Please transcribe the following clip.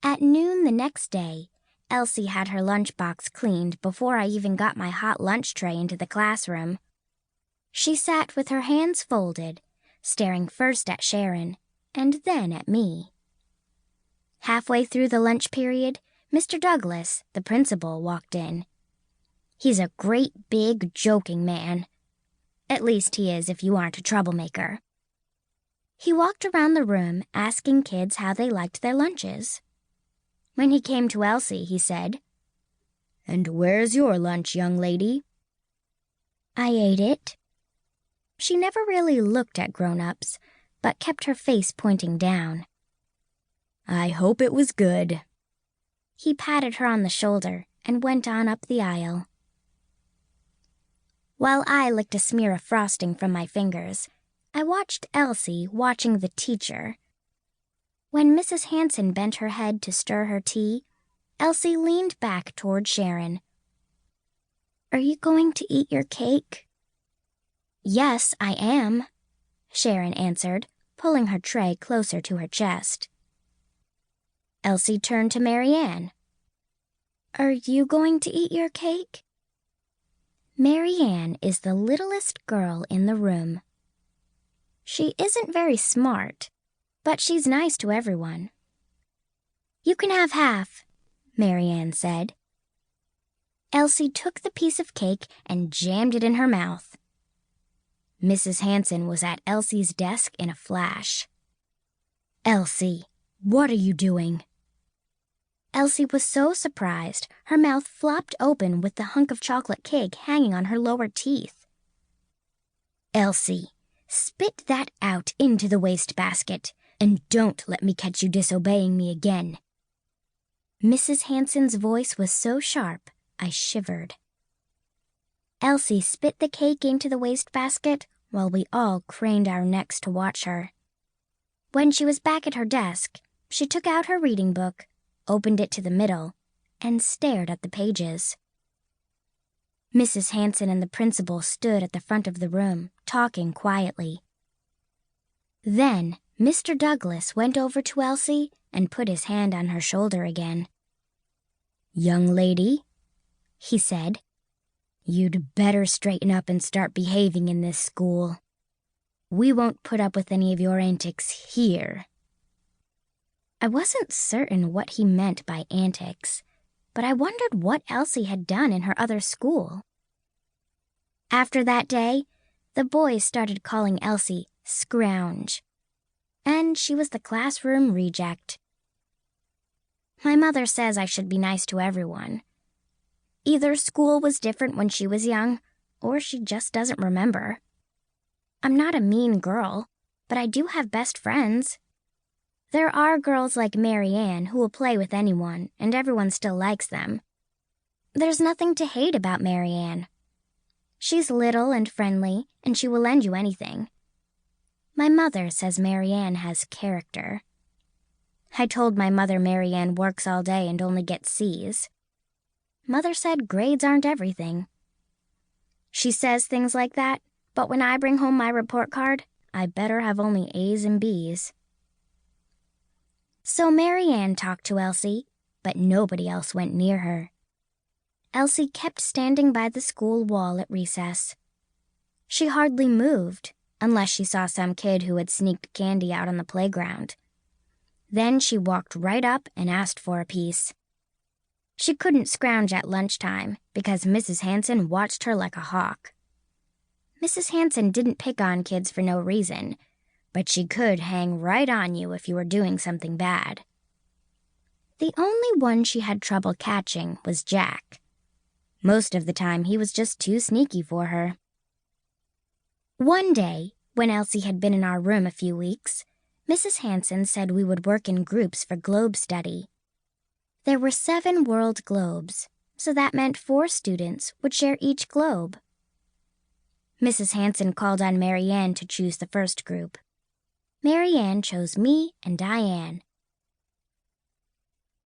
At noon the next day, Elsie had her lunchbox cleaned before I even got my hot lunch tray into the classroom. She sat with her hands folded, staring first at Sharon and then at me. Halfway through the lunch period, Mr. Douglas, the principal, walked in. He's a great, big, joking man. At least he is if you aren't a troublemaker. He walked around the room asking kids how they liked their lunches. When he came to Elsie, he said, "And where's your lunch, young lady?" I ate it. She never really looked at grown-ups, but kept her face pointing down. I hope it was good. He patted her on the shoulder and went on up the aisle. While I licked a smear of frosting from my fingers, I watched Elsie watching the teacher. When Mrs. Hanson bent her head to stir her tea, Elsie leaned back toward Sharon. "Are you going to eat your cake?" "Yes, I am," Sharon answered, pulling her tray closer to her chest. Elsie turned to Marianne. "Are you going to eat your cake?" Marianne is the littlest girl in the room. She isn't very smart, but she's nice to everyone. "You can have half," Marianne said. Elsie took the piece of cake and jammed it in her mouth. Mrs. Hanson was at Elsie's desk in a flash. "Elsie, what are you doing?" Elsie was so surprised, her mouth flopped open with the hunk of chocolate cake hanging on her lower teeth. "Elsie, spit that out into the wastebasket, and don't let me catch you disobeying me again." Mrs. Hanson's voice was so sharp, I shivered. Elsie spit the cake into the wastebasket while we all craned our necks to watch her. When she was back at her desk, she took out her reading book, opened it to the middle, and stared at the pages. Mrs. Hanson and the principal stood at the front of the room, talking quietly. Then Mr. Douglas went over to Elsie and put his hand on her shoulder again. "Young lady," he said, "you'd better straighten up and start behaving in this school. We won't put up with any of your antics here." I wasn't certain what he meant by antics, but I wondered what Elsie had done in her other school. After that day, the boys started calling Elsie Scrounge, and she was the classroom reject. My mother says I should be nice to everyone. Either school was different when she was young, or she just doesn't remember. I'm not a mean girl, but I do have best friends. There are girls like Marianne who will play with anyone, and everyone still likes them. There's nothing to hate about Marianne. She's little and friendly, and she will lend you anything. My mother says Marianne has character. I told my mother Marianne works all day and only gets C's. Mother said grades aren't everything. She says things like that, but when I bring home my report card, I better have only A's and B's. So Marianne talked to Elsie, but nobody else went near her. Elsie kept standing by the school wall at recess. She hardly moved, unless she saw some kid who had sneaked candy out on the playground. Then she walked right up and asked for a piece. She couldn't scrounge at lunchtime because Mrs. Hanson watched her like a hawk. Mrs. Hanson didn't pick on kids for no reason, but she could hang right on you if you were doing something bad. The only one she had trouble catching was Jack. Most of the time, he was just too sneaky for her. One day, when Elsie had been in our room a few weeks, Mrs. Hanson said we would work in groups for globe study. There were 7 world globes, so that meant 4 students would share each globe. Mrs. Hanson called on Marianne to choose the first group. Marianne chose me and Diane.